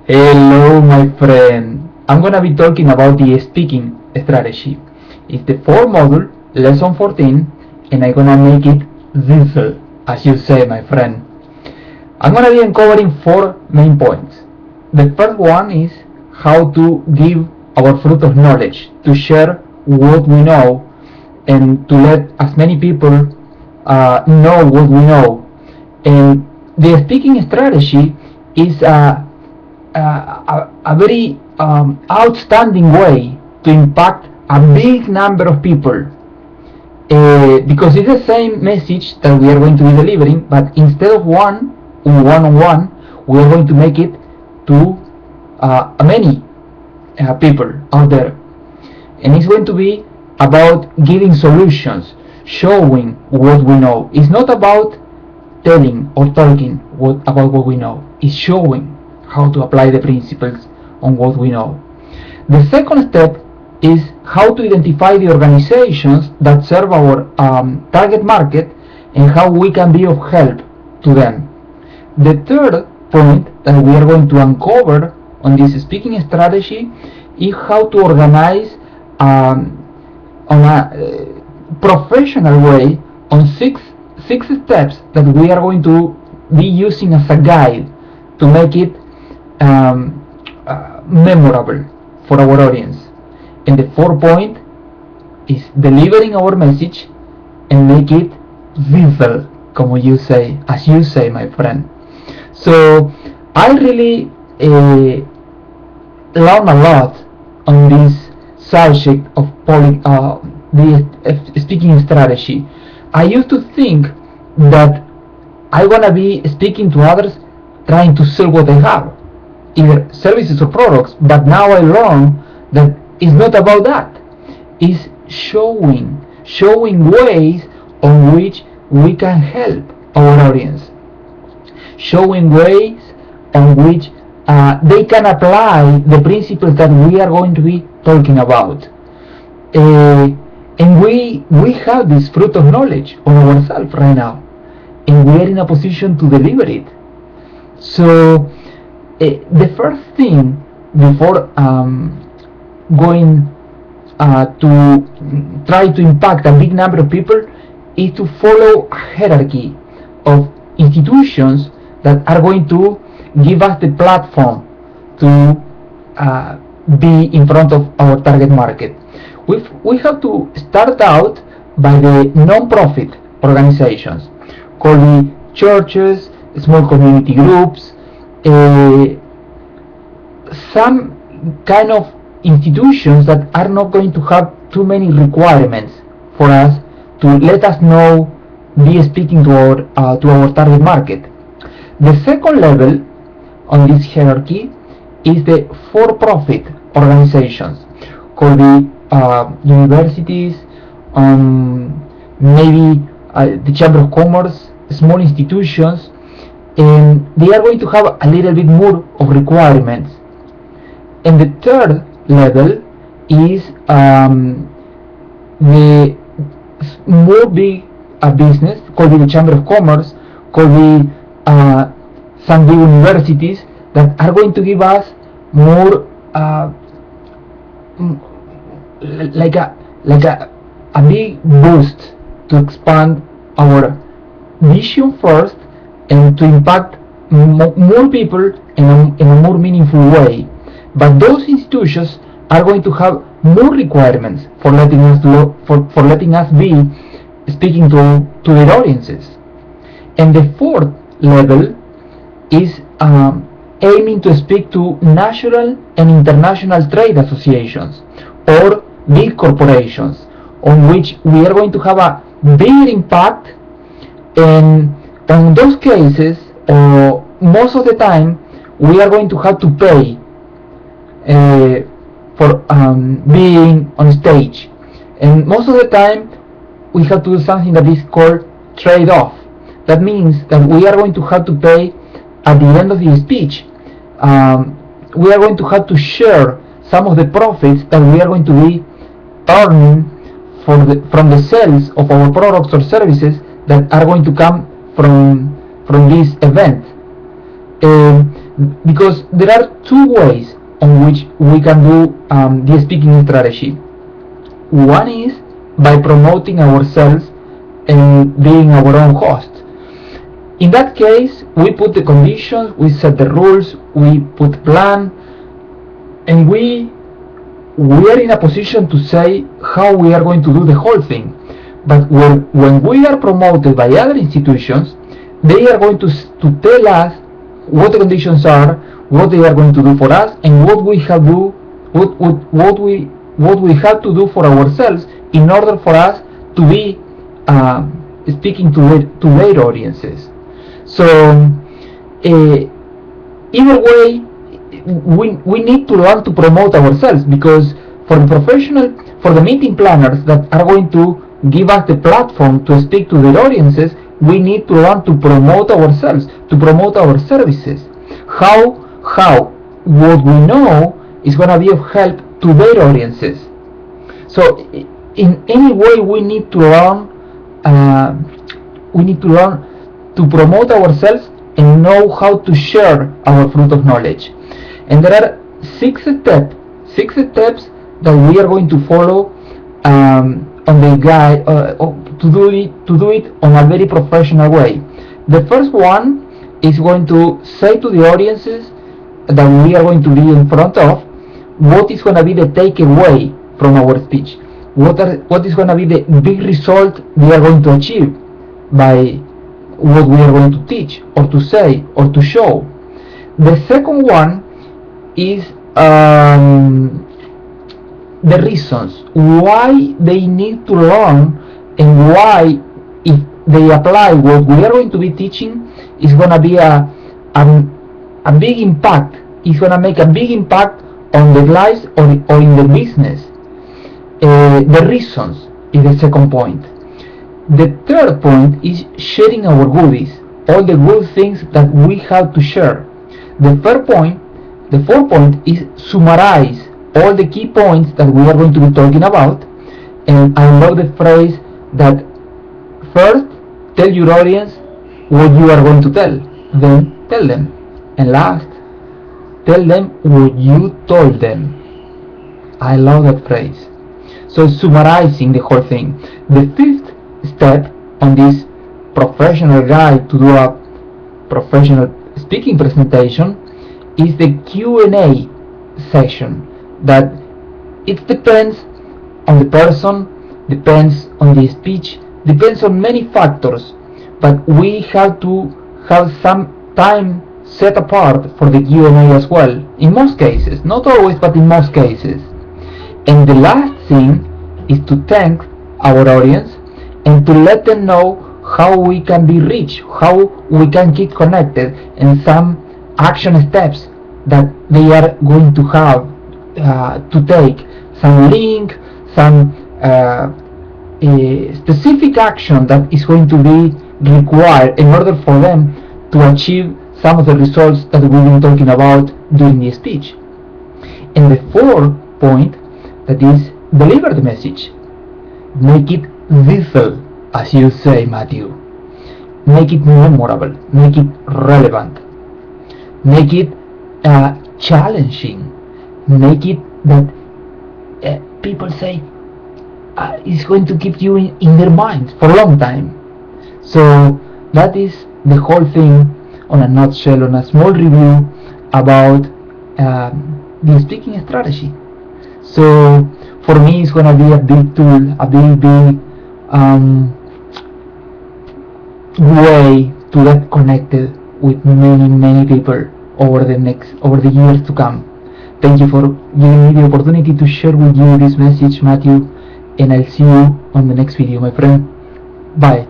Hello, my friend. I'm gonna be talking about the speaking strategy. It's the fourth module, lesson 14, and I'm gonna make it simple, as you say, my friend. I'm gonna be uncovering four main points. The first one is how to give our fruit of knowledge, to share what we know, and to let as many people know what we know. And the speaking strategy is a very outstanding way to impact a big number of people, because it's the same message that we are going to be delivering, but instead of one-on-one, we are going to make it to many people out there, and it's going to be about giving solutions, showing what we know. It's not about telling or talking about what we know. It's showing how to apply the principles on what we know. The second step is how to identify the organizations that serve our target market and how we can be of help to them. The third point that we are going to uncover on this speaking strategy is how to organize on a professional way on six steps that we are going to be using as a guide to make it memorable for our audience. And the fourth point is delivering our message and make it simple, as you say, my friend. So I really learned a lot on this subject of the speaking strategy. I used to think that I wanna be speaking to others trying to sell what I have, either services or products, but now I learn that it's not about that. It's showing ways on which we can help our audience, showing ways on which they can apply the principles that we are going to be talking about. And we have this fruit of knowledge on ourselves right now, and we are in a position to deliver it. So the first thing before going to try to impact a big number of people is to follow a hierarchy of institutions that are going to give us the platform to be in front of our target market. We have to start out by the non-profit organizations, called the churches, small community groups, some kind of institutions that are not going to have too many requirements for us to let us know, be speaking to our target market. The second level on this hierarchy is the for-profit organizations, called the universities, maybe the Chamber of Commerce, small institutions, and they are going to have a little bit more of requirements. And the third level is the more big business, called the Chamber of Commerce, called the some big universities that are going to give us more like a big boost to expand our vision first and to impact more people in a more meaningful way. But those institutions are going to have more requirements for letting us be speaking to their audiences. And the fourth level is aiming to speak to national and international trade associations or big corporations, on which we are going to have a bigger impact. And in those cases, most of the time, we are going to have to pay for being on stage, and most of the time we have to do something that is called trade-off. That means that we are going to have to pay at the end of the speech. We are going to have to share some of the profits that we are going to be earning from the sales of our products or services that are going to come from this event. because there are two ways on which we can do the speaking strategy. One is by promoting ourselves and being our own host. In that case, we put the conditions, we set the rules, we put plan, and we are in a position to say how we are going to do the whole thing. But when we are promoted by other institutions, they are going to tell us what the conditions are, what they are going to do for us, and what we have to do for ourselves in order for us to be speaking to their audiences. So either way, we need to learn to promote ourselves, because for the meeting planners that are going to give us the platform to speak to their audiences, we need to learn to promote ourselves, to promote our services. How what we know is going to be of help to their audiences. So in any way, we need to learn to promote ourselves and know how to share our fruit of knowledge. And there are six steps that we are going to follow on the guide to do it on a very professional way. The first one is going to say to the audiences that we are going to be in front of what is going to be the takeaway from our speech. What is going to be the big result we are going to achieve by what we are going to teach or to say or to show. The second one is the reasons why they need to learn, and why, if they apply what we are going to be teaching, is going to be a big impact. It's going to make a big impact on their lives or in the business. The reasons is the second point. The third point is sharing our goodies, all the good things that we have to share. The fourth point is summarize all the key points that we are going to be talking about. And I love the phrase that first tell your audience what you are going to tell, then tell them, and last tell them what you told them. I love that phrase. So summarizing the whole thing. The fifth step on this professional guide to do a professional speaking presentation is the Q&A session. That it depends on the person, depends on the speech, depends on many factors, but we have to have some time set apart for the Q&A as well, in most cases, not always, but in most cases. And the last thing is to thank our audience and to let them know how we can be reached, how we can keep connected, and some action steps that they are going to have to take, some link, some specific action that is going to be required in order for them to achieve some of the results that we've been talking about during the speech. And the fourth point, that is deliver the message. Make it lethal, as you say, Matthew. Make it memorable, make it relevant, make it challenging, make it that people say it's going to keep you in their minds for a long time. So that is the whole thing on a nutshell, on a small review about the speaking strategy. So for me, it's going to be a big tool, a big way to get connected with many people over the years to come. Thank you for giving me the opportunity to share with you this message, Matthew, and I'll see you on the next video, my friend. Bye.